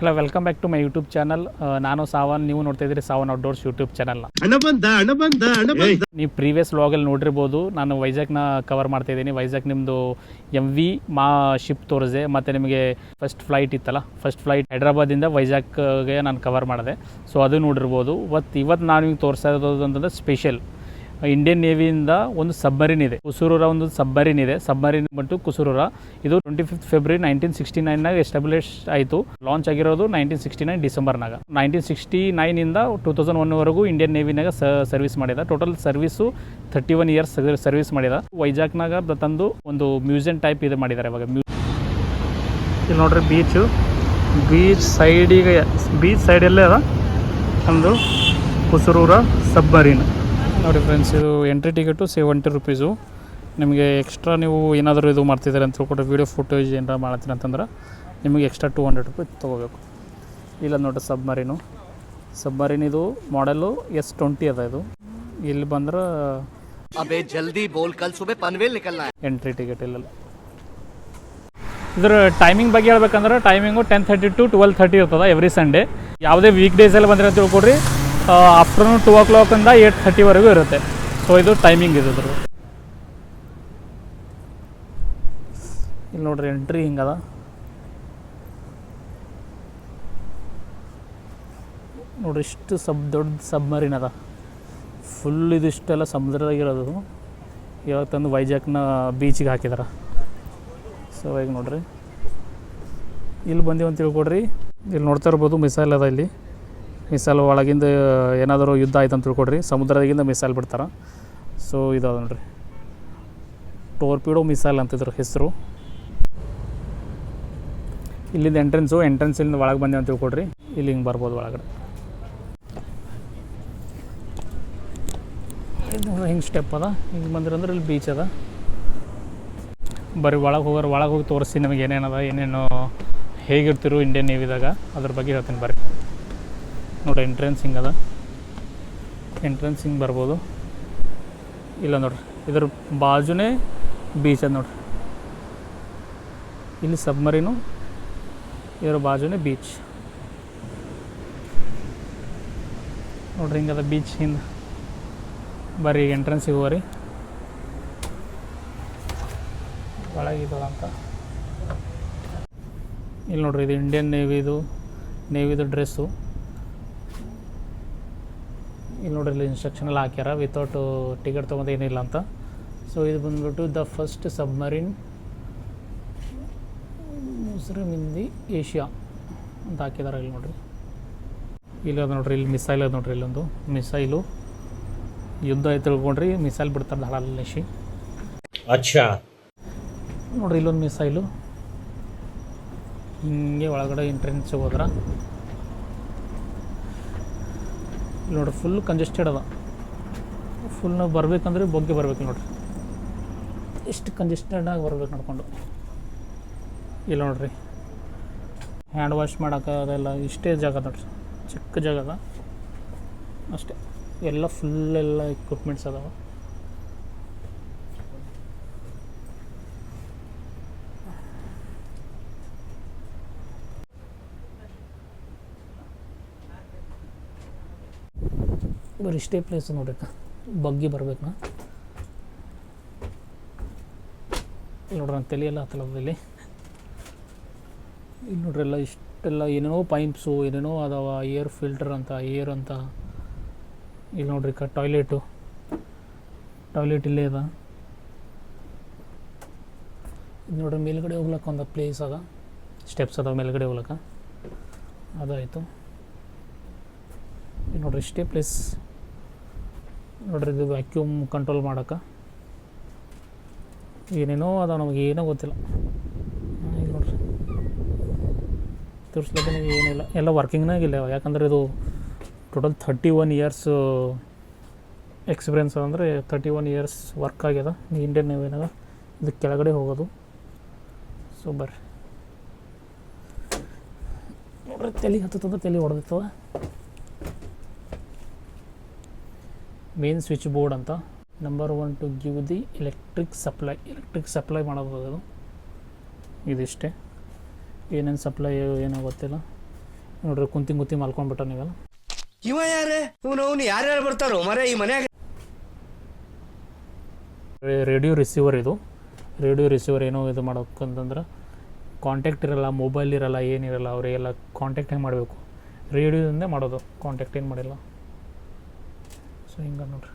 Hello, welcome back to my YouTube channel. ನಾನು ಸಾವನ್, ನೀವು ನೋಡ್ತಾ ಇದ್ದೀರಿ ಸಾವನ್ ಔಟ್ಡೋರ್ಸ್ ಯೂಟ್ಯೂಬ್ ಚಾನಲ್ನ. ನೀವು ಪ್ರೀವಿಯಸ್ ವ್ಲಾಗಲ್ಲಿ ನೋಡಿರ್ಬೋದು, ನಾನು ವೈಜಾಗ್ನ ಕವರ್ ಮಾಡ್ತಾ ಇದ್ದೀನಿ. ವೈಜಾಗ್ ನಿಮ್ಮದು MV ಮಾ ಶಿಪ್ ತೋರಿಸಿದೆ, ಮತ್ತು ನಿಮಗೆ ಫಸ್ಟ್ ಫ್ಲೈಟ್ ಇತ್ತಲ್ಲ, ಫಸ್ಟ್ ಫ್ಲೈಟ್ ಹೈದ್ರಾಬಾದಿಂದ ವೈಜಾಗ್ಗೆ ನಾನು ಕವರ್ ಮಾಡಿದೆ. ಸೊ ಅದು ನೋಡಿರ್ಬೋದು. ಇವತ್ತು ನಾನು ನಿಮ್ಗೆ ತೋರಿಸ್ತಾ ಇರೋದು ಅಂತಂದರೆ ಸ್ಪೆಷಲ್ ಇಂಡಿಯನ್ ನೇವಿಯಿಂದ ಒಂದು ಸಬ್ಮರೀನ್ ಇದೆ, ಕುಸುರೂರ ಒಂದು ಸಬ್ಮರೀನ್ ಇದೆ. ಸಬ್ಮರೀನ್ ಬಂತು ಕುಸುರೂರ. ಇದು 25 ಫೆಬ್ರವರಿ 1969 ಎಸ್ಟಾಬ್ಲಿಷ್ ಆಯಿತು. ಲಾಂಚ್ ಆಗಿರೋದು 1969 ಡಿಸೆಂಬರ್ನಾಗ. 1969 ಇಂದ 2001ವರೆಗೂ ಇಂಡಿಯನ್ ನೇವಿನಾಗ ಸರ್ವಿಸ್ ಮಾಡಿದ. ಟೋಟಲ್ ಸರ್ವಿಸು 31 ಇಯರ್ಸ್ ಸರ್ವಿಸ್ ಮಾಡಿದ. ವೈಜಾಗ್ನಾಗ ತಂದು ಒಂದು ಮ್ಯೂಸಿಯಂ ಟೈಪ್ ಇದು ಮಾಡಿದ್ದಾರೆ ಇವಾಗ. ಇಲ್ಲಿ ನೋಡ್ರಿ ಬೀಚ್ ಸೈಡಲ್ಲೇ ಅದ ಒಂದು ಕುಸುರೂರ ಸಬ್ಮರೀನ್. ನೋಡಿ ಫ್ರೆಂಡ್ಸ್, ಇದು ಎಂಟ್ರಿ ಟಿಕೆಟು 70 ರುಪೀಸು. ನಿಮಗೆ ಎಕ್ಸ್ಟ್ರಾ ನೀವು ಏನಾದರೂ ಇದು ಮಾಡ್ತಿದ್ದಾರೆ ಅಂತ ತಿಳ್ಕೊಟ್ರೆ, ವೀಡಿಯೋ ಫೋಟೋಸ್ ಏನಾರು ಮಾಡ್ತೀನಿ ಅಂತಂದ್ರೆ ನಿಮಗೆ ಎಕ್ಸ್ಟ್ರಾ 200 ರೂಪಾಯಿ ತೊಗೋಬೇಕು. ಇಲ್ಲ ನೋಡಿರಿ ಸಬ್ಮರೀನ್ ಇದು ಮಾಡೆಲು S20 ಅದ. ಇದು ಇಲ್ಲಿ ಬಂದ್ರೆ ಜಲ್ದಿ ಬೋಲ್ ಕಲ್ ಸುಬೆ ಪನ್ವೇಲ್ ನಿಕಲ್ನಾ ಎಂಟ್ರಿ ಟಿಕೆಟ್ ಇಲ್ಲ. ಇದರ ಟೈಮಿಂಗ್ ಬಗ್ಗೆ ಹೇಳ್ಬೇಕಂದ್ರೆ ಟೈಮಿಂಗು 10:30 to 12:30 ಇರ್ತದೆ ಎವ್ರಿ ಸಂಡೇ. ಯಾವುದೇ ವೀಕ್ ಡೇಸಲ್ಲಿ ಬಂದರೆ ಅಂತ ತಿಳ್ಕೊಡ್ರಿ, ಆಫ್ಟರ್ನೂನ್ 2 o'clock 8:30ವರೆಗೂ ಇರುತ್ತೆ. ಸೊ ಇದು ಟೈಮಿಂಗ್ ಇದೆ ಇದ್ರ. ಇಲ್ಲಿ ನೋಡ್ರಿ ಎಂಟ್ರಿ ಹಿಂಗದ. ನೋಡ್ರಿ ಇಷ್ಟು ದೊಡ್ಡ ಸಬ್ಮರೀನ್ ಅದ. ಫುಲ್ ಇದಿಷ್ಟೆಲ್ಲ ಸಮುದ್ರದಾಗಿರೋದು. ಇವಾಗ ತಂದು ವೈಜಾಗ್ನ ಬೀಚಿಗೆ ಹಾಕಿದಾರೆ. ಸೊ ಈಗ ನೋಡ್ರಿ ಇಲ್ಲಿ ಬಂದೀವಿ ಅಂತ ತಿಳ್ಕೊಡ್ರಿ. ಇಲ್ಲಿ ನೋಡ್ತಾ ಇರ್ಬೋದು ಮಿಸೈಲ್ ಅದ. ಇಲ್ಲಿ ಮಿಸೈಲ್ ಒಳಗಿಂದ ಏನಾದರೂ ಯುದ್ಧ ಆಯ್ತು ಅಂತ ತಿಳ್ಕೊಡ್ರಿ, ಸಮುದ್ರದಾಗಿಂದ ಮಿಸೈಲ್ ಬಿಡ್ತಾರೆ. ಸೊ ಇದಾದ ನೋಡ್ರಿ, ಟೋರ್ಪಿಡೋ ಮಿಸೈಲ್ ಅಂತಿದ್ರು ಹೆಸರು. ಇಲ್ಲಿಂದ ಎಂಟ್ರೆನ್ಸಿಂದ ಒಳಗೆ ಬಂದೆ ಅಂತ ತಿಳ್ಕೊಡ್ರಿ. ಇಲ್ಲಿ ಹಿಂಗೆ ಬರ್ಬೋದು ಒಳಗಡೆ. ಇದು ನೋಡ್ರಿ ಹಿಂಗೆ ಸ್ಟೆಪ್ ಅದ. ಹಿಂಗೆ ಬಂದಿರಂದ್ರೆ ಇಲ್ಲಿ ಬೀಚ್ ಅದ. ಬರೀ ಒಳಗೆ ಹೋಗಿ ತೋರಿಸಿ ನಮಗೆ ಏನೇನು ಹೇಗಿರ್ತಿರು ಇಂಡಿಯನ್ ನೇವಿದಾಗ ಅದ್ರ ಬಗ್ಗೆ ಹೇಳ್ತೀನಿ ಬರ್ರಿ. ನೋಡ್ರಿ ಎಂಟ್ರೆನ್ಸ್ ಹಿಂಗದ. ಎಂಟ್ರೆನ್ಸ್ ಹಿಂಗೆ ಬರ್ಬೋದು. ಇಲ್ಲ ನೋಡ್ರಿ, ಇದ್ರ ಬಾಜುನೇ ಬೀಚ್ ಅದ ನೋಡ್ರಿ. ಇಲ್ಲಿ ಸಬ್ಮರೀನು, ಇದ್ರ ಬಾಜುನೇ ಬೀಚ್ ನೋಡ್ರಿ. ಹಿಂಗದ ಬೀಚ್ ಹಿಂದೆ. ಬರ್ರಿ ಈಗ ಎಂಟ್ರೆನ್ಸಿಗೆ ಹೋಗ್ರಿ. ಒಳಗಿದಲ್ಲ ಅಂತ. ಇಲ್ಲಿ ನೋಡ್ರಿ, ಇದು ಇಂಡಿಯನ್ ನೇವಿದು ಡ್ರೆಸ್ಸು. ಇಲ್ಲಿ ನೋಡ್ರಿ, ಇಲ್ಲಿ ಇನ್ಸ್ಟ್ರಕ್ಷನ್ ಎಲ್ಲ ಹಾಕ್ಯಾರ, ವಿತೌಟ್ ಟಿಕೆಟ್ ತೊಗೊಂಡು ಏನಿಲ್ಲ ಅಂತ. ಸೊ ಇದು ಬಂದ್ಬಿಟ್ಟು the first submarine Muslim in the Asia ಅಂತ ಹಾಕಿದ್ದಾರೆ. ಇಲ್ಲಿ ನೋಡ್ರಿ, ಇಲ್ಲಿ ಅದು ನೋಡ್ರಿ, ಇಲ್ಲಿ ಮಿಸೈಲ್ ಅದು ನೋಡ್ರಿ. ಇಲ್ಲೊಂದು ಮಿಸೈಲು ಯುದ್ಧ ಆಯ್ತು ತಿಳ್ಕೊಂಡ್ರಿ, ಮಿಸೈಲ್ ಬಿಡ್ತಾರೆ ಧಾಳಲ್ಲಿ. ಅಚ್ಚಾ ನೋಡ್ರಿ, ಇಲ್ಲೊಂದು ಮಿಸೈಲು ಹಿಂಗೆ ಒಳಗಡೆ ಎಂಟ್ರೆನ್ಸಿಗೆ ಹೋದ್ರೆ ಇಲ್ಲಿ ನೋಡ್ರಿ ಫುಲ್ ಕಂಜೆಸ್ಟೆಡ್ ಅದ. ಫುಲ್ ನಾವು ಬರ್ಬೇಕಂದ್ರೆ ಬಗ್ಗಿ ಬರ್ಬೇಕು ನೋಡ್ರಿ, ಎಷ್ಟು ಕಂಜೆಸ್ಟೆಡಾಗಿ ಬರ್ಬೇಕು ನೋಡ್ಕೊಂಡು. ಇಲ್ಲ ನೋಡ್ರಿ, ಹ್ಯಾಂಡ್ ವಾಶ್ ಮಾಡೋಕೆ ಅದೆಲ್ಲ ಇಷ್ಟೇ ಜಾಗ ನೋಡ್ರಿ, ಚಿಕ್ಕ ಜಾಗ ಅದ ಅಷ್ಟೇ. ಎಲ್ಲ ಫುಲ್ಲೆಲ್ಲ ಇಕ್ವಿಪ್ಮೆಂಟ್ಸ್ ಅದಾವ. ಬರೀ ಇಷ್ಟೇ ಪ್ಲೇಸ್ ನೋಡ್ರಿ, ಬಗ್ಗಿ ಬರ್ಬೇಕು ನಾ. ಇಲ್ಲಿ ನೋಡ್ರಿ, ನನ್ನ ತಲೆಯೆಲ್ಲ ಹತ್ತಲದಲ್ಲಿ. ಇಲ್ಲಿ ನೋಡ್ರಿ, ಎಲ್ಲ ಇಷ್ಟೆಲ್ಲ ಏನೇನೋ ಪೈಪ್ಸು ಏನೇನೋ ಅದಾವ. ಏರ್ ಫಿಲ್ಟರ್ ಅಂತ, ಏರ್ ಅಂತ. ಇಲ್ಲಿ ನೋಡ್ರಿ ಟಾಯ್ಲೆಟ್ ಇಲ್ಲೇ ಅದ. ಇದು ನೋಡ್ರಿ, ಮೇಲ್ಗಡೆ ಹೋಗ್ಲಕ್ಕ ಒಂದು ಪ್ಲೇಸ್ ಅದ, ಸ್ಟೆಪ್ಸ್ ಅದಾವ ಮೇಲ್ಗಡೆ ಹೋಗ್ಲಕ್ಕ. ಅದಾಯಿತು. ಇಲ್ಲಿ ನೋಡ್ರಿ ಇಷ್ಟೇ ಪ್ಲೇಸ್ ನೋಡ್ರಿ. ಇದು ವ್ಯಾಕ್ಯೂಮ್ ಕಂಟ್ರೋಲ್ ಮಾಡೋಕೆ ಏನೇನೋ ಅದಾವ, ನಮಗೆ ಏನೋ ಗೊತ್ತಿಲ್ಲ. ಈಗ ನೋಡ್ರಿ ತೋರಿಸ್ಲಿಕ್ಕೆ ಏನಿಲ್ಲ, ಎಲ್ಲ ವರ್ಕಿಂಗ್ನಾಗಿಲ್ಲ. ಯಾಕಂದರೆ ಇದು ಟೋಟಲ್ 31 ಇಯರ್ಸ್ ಎಕ್ಸ್ಪೀರಿಯನ್ಸ್. ಅಂದರೆ 31 ಇಯರ್ಸ್ ವರ್ಕ್ ಆಗ್ಯದ ಇಂಡಿಯನ್ ನೇವಿನಾಗ. ಇದು ಕೆಳಗಡೆ ಹೋಗೋದು. ಸೊ ಬರ್ರಿ ನೋಡ್ರಿ, ತಲೆ ಹತ್ತದ, ತಲೆ ಹೊಡೆದಿರ್ತದ. ಮೇನ್ ಸ್ವಿಚ್ ಬೋರ್ಡ್ ಅಂತ. Number 1 to give the electric supply ಮಾಡೋದು. ಅದು ಇದಿಷ್ಟೇ. ಏನೇನು ಸಪ್ಲೈ ಏನೋ ಗೊತ್ತಿಲ್ಲ. ನೋಡ್ರಿ ಕುಂತಿ ಮಲ್ಕೊಂಡ್ಬಿಟ್ಟ ನೀವೆಲ್ಲ. ಇವ ಯಾರೇ ಇವನು ಯಾರ್ಯಾರು ಬರ್ತಾರೋ ಮರೆ ಈ ಮನ್ಯಾಗ. ರೇಡಿಯೋ ರಿಸೀವರ್ ಇದು. ರೇಡಿಯೋ ರಿಸೀವರ್ ಏನೋ ಇದು ಮಾಡೋಕ್ಕಂತಂದ್ರೆ ಕಾಂಟ್ಯಾಕ್ಟ್ ಇರೋಲ್ಲ, ಮೊಬೈಲ್ ಇರೋಲ್ಲ, ಏನಿರಲ್ಲ. ಅವರಿಗೆಲ್ಲ ಕಾಂಟ್ಯಾಕ್ಟ್ ಹೆಂಗೆ ಮಾಡಬೇಕು, ರೇಡಿಯೋದಿಂದೇ ಮಾಡೋದು, ಕಾಂಟ್ಯಾಕ್ಟ್ ಏನು ಮಾಡಿಲ್ಲ. ಸೊ ಹಿಂಗೆ ನೋಡ್ರಿ.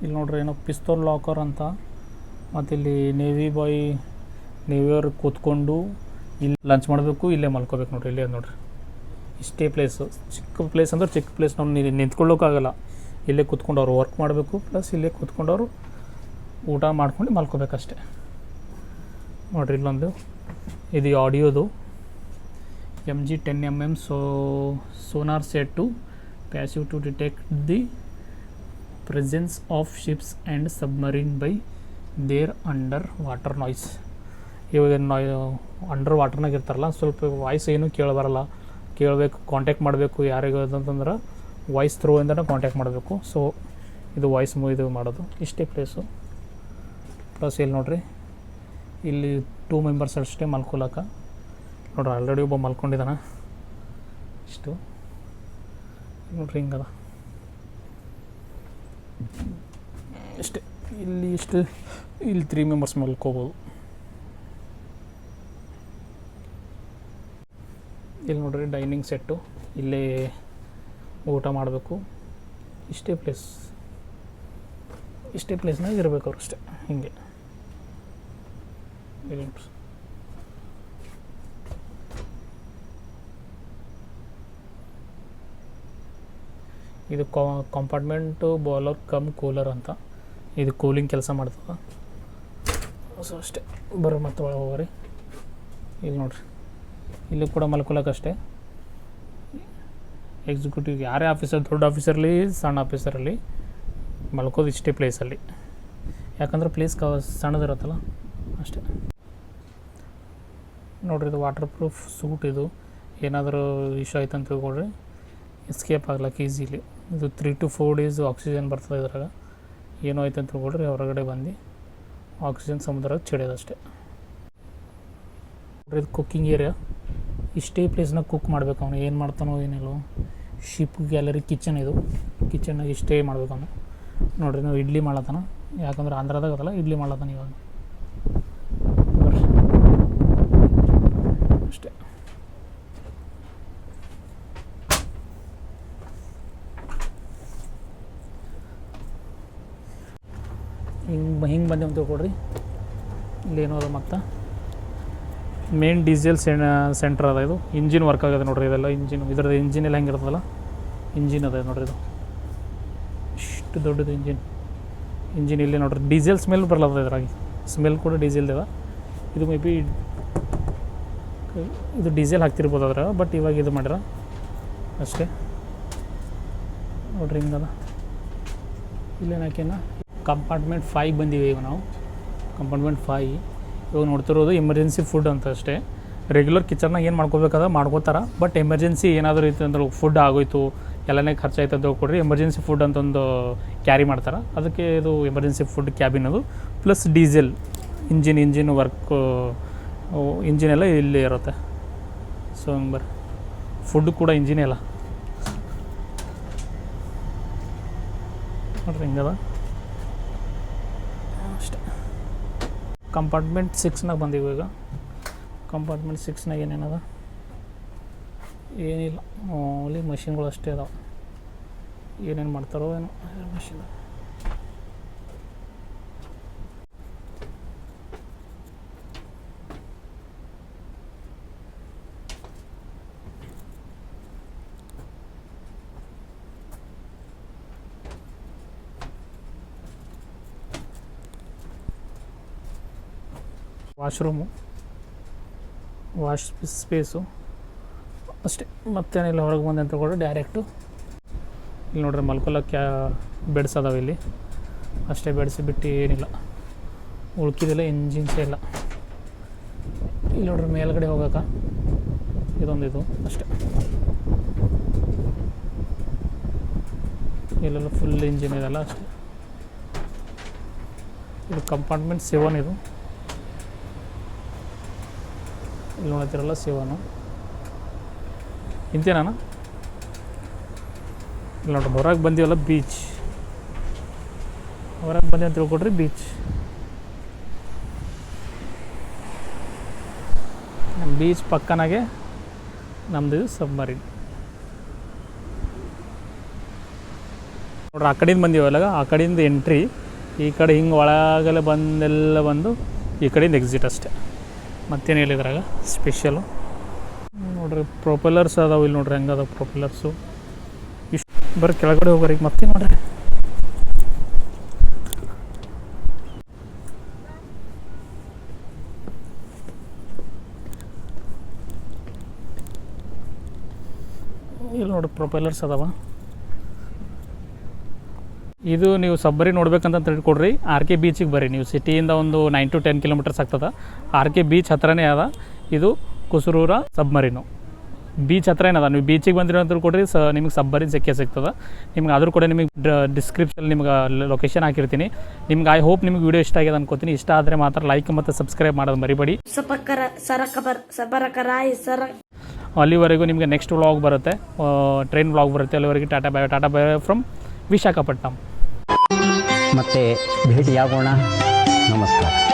ಇಲ್ಲಿ ನೋಡ್ರಿ ಏನೋ ಪಿಸ್ತೂಲ್ ಲಾಕರ್ ಅಂತ. ಮತ್ತು ಇಲ್ಲಿ ನೇವಿಯವ್ರು ಕೂತ್ಕೊಂಡು ಇಲ್ಲಿ ಲಂಚ್ ಮಾಡಬೇಕು, ಇಲ್ಲೇ ಮಲ್ಕೋಬೇಕು ನೋಡ್ರಿ. ಇಲ್ಲೇ ನೋಡ್ರಿ, ಇಷ್ಟೇ ಪ್ಲೇಸು. ಚಿಕ್ಕ ಪ್ಲೇಸ್ ಅಂದ್ರೆ ಚಿಕ್ಕ ಪ್ಲೇಸ್. ನಾವು ನಿಂತ್ಕೊಳ್ಳೋಕ್ಕಾಗಲ್ಲ. ಇಲ್ಲೇ ಕೂತ್ಕೊಂಡು ಅವ್ರು ವರ್ಕ್ ಮಾಡಬೇಕು, ಪ್ಲಸ್ ಇಲ್ಲೇ ಕೂತ್ಕೊಂಡವ್ರು ಊಟ ಮಾಡ್ಕೊಂಡು ಮಲ್ಕೋಬೇಕಷ್ಟೆ ನೋಡ್ರಿ. ಇಲ್ಲೊಂದು ಇದು ಆಡಿಯೋದು MG10mm sonar set to passive to detect the presence of ships and submarine by their underwater noise. ಇವಾಗ ಅಂಡರ್ ವಾಟರ್ನಾಗ ಇರ್ತಾರಲ್ಲ, ಸ್ವಲ್ಪ ವಾಯ್ಸ್ ಏನು ಕೇಳಬೇಕು, ಕಾಂಟ್ಯಾಕ್ಟ್ ಮಾಡಬೇಕು. ಯಾರಿಗೂ ಅಂತಂದ್ರೆ ವಾಯ್ಸ್ ಥ್ರೂ ಇಂದನೇ ಕಾಂಟ್ಯಾಕ್ಟ್ ಮಾಡಬೇಕು. ಸೊ ಇದು ವಾಯ್ಸ್ ಇದು ಮಾಡೋದು. ಇಷ್ಟೇ ಪ್ಲೇಸು. ಪ್ಲಸ್ ಇಲ್ಲಿ ನೋಡ್ರಿ, ಇಲ್ಲಿ 2 ಮೆಂಬರ್ಸ್ ಅಷ್ಟೇ ಮಲ್ಕೊಳಕ್ಕೆ ನೋಡ್ರಿ. ಆಲ್ರೆಡಿ ಒಬ್ಬ ಮಲ್ಕೊಂಡಿದ್ದಾನೆ. ಇಷ್ಟು ನೋಡ್ರಿ ಹಿಂಗದ ಇಷ್ಟೇ. ಇಲ್ಲಿ 3 ಮೆಂಬರ್ಸ್ ಮಲ್ಕೋಬೋದು. ಇಲ್ಲಿ ನೋಡ್ರಿ ಡೈನಿಂಗ್ ಸೆಟ್ಟು, ಇಲ್ಲೇ ಊಟ ಮಾಡಬೇಕು. ಇಷ್ಟೇ ಪ್ಲೇಸ್ನಾಗ ಇರಬೇಕು ಅವ್ರು ಅಷ್ಟೇ. ಹಿಂಗೆ ಇದು ಕಂಪಾರ್ಟ್ಮೆಂಟು ಬಾಯ್ಲರ್ ಕಮ್ ಕೂಲರ್ ಅಂತ. ಇದು ಕೂಲಿಂಗ್ ಕೆಲಸ ಮಾಡ್ತದೆ. ಸೊ ಅಷ್ಟೇ. ಬರ್ರಿ ಮತ್ತೆ ಒಳಗೆ ಹೋಗ್ರಿ. ಇಲ್ಲಿ ನೋಡ್ರಿ, ಇಲ್ಲಿ ಕೂಡ ಮಲ್ಕೊಳಕ್ಕಷ್ಟೇ. ಎಕ್ಸಿಕ್ಯೂಟಿವ್ ಯಾರೇ ಆಫೀಸರ್, ದೊಡ್ಡ ಆಫೀಸರ್ಲಿ ಸಣ್ಣ ಆಫೀಸರಲ್ಲಿ ಮಲ್ಕೋದು ಇಷ್ಟೇ ಪ್ಲೇಸಲ್ಲಿ. ಯಾಕಂದ್ರೆ ಪ್ಲೇಸ್ ಸಣ್ಣದಿರುತ್ತಲ್ಲ ಅಷ್ಟೇ ನೋಡ್ರಿ. ಇದು ವಾಟರ್ ಪ್ರೂಫ್ ಸೂಟ್. ಇದು ಏನಾದರೂ ಇಶ್ಯೂ ಆಯ್ತು ಅಂತ ತಿಳ್ಕೊಳ್ರಿ, ಎಸ್ಕೇಪ್ ಆಗ್ಲಕ್ಕೆ ಈಸಿಲಿ. ಇದು 3 to 4 days ಆಕ್ಸಿಜನ್ ಬರ್ತದೆ ಇದ್ರಾಗ. ಏನೋ ಆಯ್ತು ಅಂತ ತಿಳ್ಕೊಳ್ರಿ, ಹೊರಗಡೆ ಬಂದು ಆಕ್ಸಿಜನ್ ಸಮುದ್ರಕ್ಕೆ ಚೆಡೋದಷ್ಟೇ ನೋಡ್ರಿ. ಇದು ಕುಕ್ಕಿಂಗ್ ಏರಿಯಾ. ಇಷ್ಟೇ ಪ್ಲೇಸ್ನಾಗ ಕುಕ್ ಮಾಡ್ಬೇಕು. ಅವನು ಏನು ಮಾಡ್ತಾನೋ ಏನಿಲ್ಲೋ. Ship gallery kitchen. ಇದು ಕಿಚನ್ನಾಗ ಇಷ್ಟೇ ಮಾಡ್ಬೇಕು ಅವನು ನೋಡ್ರಿ. ನಾವು ಇಡ್ಲಿ ಮಾಡ್ಲತ್ತಾನ, ಯಾಕಂದ್ರೆ ಆಂಧ್ರದಾಗ ಅದಲ್ಲ, ಇಡ್ಲಿ ಮಾಡ್ಲತ್ತಾನ ಇವಾಗ. ಬರ್ರಿ ಅಷ್ಟೇ. ಹಿಂಗೆ ಬಂದೇವು ಅಂತ ತಿಳ್ಕೊಡ್ರಿ. ಇಲ್ಲೇನೋ ಅದು ಮತ್ತು ಮೇನ್ ಡೀಸೆಲ್ ಸೆಂಟ್ರ್ ಅದ. ಇದು ಇಂಜಿನ್ ವರ್ಕ್ ಆಗಿದೆ ನೋಡ್ರಿ. ಇದೆಲ್ಲ ಇದ್ರದ್ದು ಇಂಜಿನ್ ಎಲ್ಲ ಹೆಂಗಿರ್ತದಲ್ಲ, ಇಂಜಿನ್ ಅದ ನೋಡ್ರಿ. ಇದು ಇಷ್ಟು ದೊಡ್ಡದು ಇಂಜಿನ್ ಇಲ್ಲಿ ನೋಡ್ರಿ. ಡೀಸೆಲ್ ಸ್ಮೆಲ್ ಬರಲ್ಲದ ಇದ್ರಾಗಿ. ಸ್ಮೆಲ್ ಕೂಡ ಡೀಸೆಲ್ದಿದೆ. ಇದು ಮೇ ಬಿ ಇದು ಡೀಸೆಲ್ ಹಾಕ್ತಿರ್ಬೋದು ಅದ್ರಾಗ, ಬಟ್ ಇವಾಗ ಇದು ಮಾಡ್ಯಾರ ಅಷ್ಟೇ ನೋಡ್ರಿ. ಹಿಂಗದ. ಇಲ್ಲೇನು ಹಾಕ್ಯಾನ ಕಂಪಾರ್ಟ್ಮೆಂಟ್ 5 ಬಂದೀವಿ ಈಗ ನಾವು. ಕಂಪಾರ್ಟ್ಮೆಂಟ್ 5 ಇವಾಗ ನೋಡ್ತಿರೋದು ಎಮರ್ಜೆನ್ಸಿ ಫುಡ್ ಅಂತ ಅಷ್ಟೇ. ರೆಗ್ಯುಲರ್ ಕಿಚನ್ನಾಗ ಏನು ಮಾಡ್ಕೋಬೇಕಾದ್ರೆ ಮಾಡ್ಕೋತಾರೆ, ಬಟ್ ಎಮರ್ಜೆನ್ಸಿ ಏನಾದರೂ ಇತ್ತು ಅಂದ್ರೆ ಫುಡ್ ಆಗೋಯ್ತು, ಎಲ್ಲನೇ ಖರ್ಚಾಯ್ತು ಅಂತ ಕೊಡ್ರಿ, ಎಮರ್ಜೆನ್ಸಿ ಫುಡ್ ಅಂತ ಒಂದು ಕ್ಯಾರಿ ಮಾಡ್ತಾರೆ. ಅದಕ್ಕೆ ಇದು ಎಮರ್ಜೆನ್ಸಿ ಫುಡ್ ಕ್ಯಾಬಿನ್ ಅದು. Plus diesel engine work, engine ಎಲ್ಲ ಇಲ್ಲಿ ಇರುತ್ತೆ. ಸೊ ಹಂಗೆ ಬರ್ರಿ. ಫುಡ್ ಕೂಡ ಇಂಜಿನ್ ಎಲ್ಲ ನೋಡ್ರಿ ಹಿಂಗದ ಅಷ್ಟೇ. ಕಂಪಾರ್ಟ್ಮೆಂಟ್ 6ನಾಗ ಬಂದೀವಿ ಈಗ. ಕಂಪಾರ್ಟ್ಮೆಂಟ್ 6ನಾಗ ಏನೇನದ ಏನಿಲ್ಲ, ಓನ್ಲಿ ಮಷಿನ್ಗಳು ಅಷ್ಟೇ ಅದಾವೆ. ಏನೇನು ಮಾಡ್ತಾರೋ ಏನೋ ಮಷಿನ್. ವಾಶ್ ಸ್ಪೇಸು ಅಷ್ಟೇ. ಮತ್ತೇನಿಲ್ಲ. ಹೊರಗೆ ಬಂದು ಅಂತ ತಗೊಂಡು ಡೈರೆಕ್ಟು ಇಲ್ಲಿ ನೋಡ್ರಿ ಮಲ್ಕೊಳಕ್ಕೆ ಬೆಡ್ಸ್ ಅದಾವೆ ಇಲ್ಲಿ ಅಷ್ಟೇ. ಬೆಡ್ಸ್ ಬಿಟ್ಟು ಏನಿಲ್ಲ, ಉಳ್ಕಿದೆಲ್ಲ ಇಂಜಿನ್ಸೇ ಇಲ್ಲ. ಇಲ್ಲಿ ನೋಡ್ರಿ ಮೇಲ್ಗಡೆ ಹೋಗೋಕೆ ಇದೊಂದು ಅಷ್ಟೇ. ಇಲ್ಲೆಲ್ಲ ಫುಲ್ ಇಂಜಿನ್ ಇದೆಲ್ಲ ಅಷ್ಟೇ. ಇದು ಕಂಪಾರ್ಟ್ಮೆಂಟ್ 7 ಇದು. ಇಲ್ಲಿ ನೋಡ್ತಿರಲ್ಲ 7 ಇಂತೇನ. ಇಲ್ಲಿ ನೋಡ್ರಿ ಹೊರಗೆ ಬಂದೀವಲ್ಲ ಬೀಚ್, ಹೊರಗೆ ಬಂದಿ ಅಂತ ತಿಳ್ಕೊಡ್ರಿ ಬೀಚ್. ನಮ್ಮ ಬೀಚ್ ಪಕ್ಕನಾಗೆ ನಮ್ಮದು ಸಬ್ಮರೀನ್. ನೋಡ್ರಿ ಆ ಕಡೆಯಿಂದ ಬಂದೀವಲ್ಲ, ಆ ಕಡೆಯಿಂದ ಎಂಟ್ರಿ, ಈ ಕಡೆ ಹಿಂಗೆ ಒಳಗೆಲ್ಲ ಬಂದೆಲ್ಲ ಬಂದು ಈ ಕಡೆಯಿಂದ ಎಕ್ಸಿಟ್ ಅಷ್ಟೇ. ಮತ್ತೇನು ಹೇಳಿದ್ರಾಗ ಸ್ಪೆಷಲು ನೋಡ್ರಿ ಪ್ರೊಪೆಲ್ಲರ್ಸ್ ಅದಾವೆ. ಇಲ್ಲಿ ನೋಡ್ರಿ ಹೆಂಗೆ ಅದಾವೆ ಪ್ರೊಪೆಲ್ಲರ್ಸು. ಇಷ್ಟು ಬರೀ ಕೆಳಗಡೆ ಹೋಗೋರಿಗೆ ಮತ್ತೆ ನೋಡ್ರಿ. ಇಲ್ಲಿ ನೋಡಿ ಪ್ರೊಪೆಲ್ಲರ್ಸ್ ಅದಾವ. ಇದು ನೀವು ಸಬ್ಬರಿ ನೋಡ್ಬೇಕಂತ ತಿಳ್ಕೊಡ್ರಿ, ಆರ್ ಕೆ ಬೀಚಿಗೆ ಬರ್ರಿ. ನೀವು ಸಿಟಿಯಿಂದ ಒಂದು 9 to 10 ಕಿಲೋಮೀಟರ್ಸ್ ಆಗ್ತದೆ. ಆರ್ ಕೆ ಬೀಚ್ ಹತ್ರನೇ ಅದ. ಇದು ಕುಸುರೂರ ಸಬ್ಮರೀನು ಬೀಚ್ ಹತ್ರ ಏನದ. ನೀವು ಬೀಚಿಗೆ ಬಂದಿರೋ ಅಂತ ತಿಳ್ಕೊಡ್ರಿ, ನಿಮಗೆ ಸಬ್ಬರಿನ್ ಸಿಗ್ತದೆ. ನಿಮ್ಗೆ ಆದರೂ ಕೂಡ ನಿಮಗೆ ಡಿಸ್ಕ್ರಿಪ್ಷನ್ ನಿಮ್ಗೆ ಲೊಕೇಶನ್ ಹಾಕಿರ್ತೀನಿ. ನಿಮ್ಗೆ ಐ ಹೋಪ್ ನಿಮ್ಗೆ ವಿಡಿಯೋ ಇಷ್ಟ ಆಗಿದೆ ಅನ್ಕೋತೀನಿ. ಇಷ್ಟ ಆದರೆ ಮಾತ್ರ ಲೈಕ್ ಮತ್ತು ಸಬ್ಸ್ಕ್ರೈಬ್ ಮಾಡೋದು ಮರಿಬೇಡಿ. ಅಲ್ಲಿವರೆಗೂ ನಿಮಗೆ ನೆಕ್ಸ್ಟ್ ವ್ಲಾಗ್ ಬರುತ್ತೆ, ಟ್ರೈನ್ ವ್ಲಾಗ್ ಬರುತ್ತೆ. ಅಲ್ಲಿವರೆಗೆ ಟಾಟಾ ಬೈ ಫ್ರಮ್ ವಿಶಾಖಪಟ್ಟಣಂ. ಮತ್ತೆ ಭೇಟಿಯಾಗೋಣ. ನಮಸ್ಕಾರ.